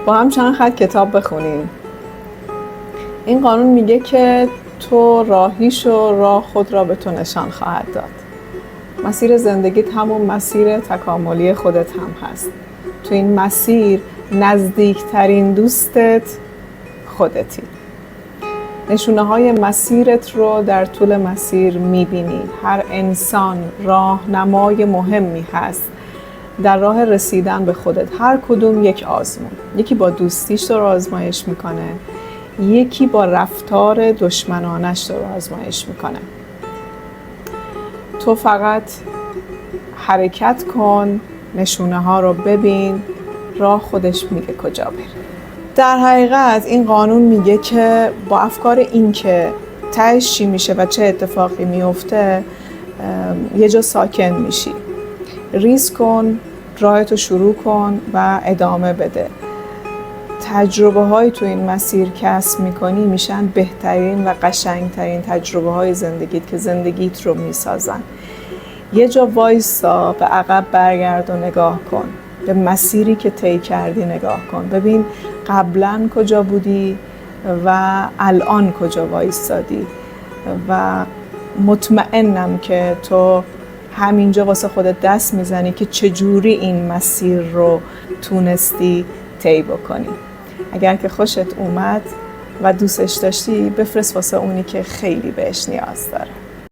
با هم چند خط کتاب بخونیم. این قانون میگه که تو راهی شو، راه خود را به تو نشان خواهد داد. مسیر زندگیت همون مسیر تکاملی خودت هم هست. تو این مسیر نزدیکترین دوستت خودتی. نشونه های مسیرت رو در طول مسیر میبینی. هر انسان راهنمای مهمی هست در راه رسیدن به خودت. هر کدوم یک آزمون. یکی با دوستیش تو رو آزمایش میکنه، یکی با رفتار دشمنانش تو رو آزمایش میکنه. تو فقط حرکت کن، نشونه ها رو ببین، راه خودش میگه کجا بری. در حقیقت این قانون میگه که با افکار این که تهش چی میشه و چه اتفاقی میفته یه جا ساکن میشی. ریز کن، راهتو شروع کن و ادامه بده. تجربه های تو این مسیر کسب میکنی میشن بهترین و قشنگترین تجربه های زندگیت که زندگیت رو میسازن. یه جا وایسا، به عقب برگرد و نگاه کن، به مسیری که طی کردی نگاه کن، ببین قبلا کجا بودی و الان کجا وایسادی و مطمئنم که تو همینجا واسه خودت دست میزنی که چجوری این مسیر رو تونستی طی بکنی. اگر که خوشت اومد و دوستش داشتی بفرست واسه اونی که خیلی بهش نیاز داره.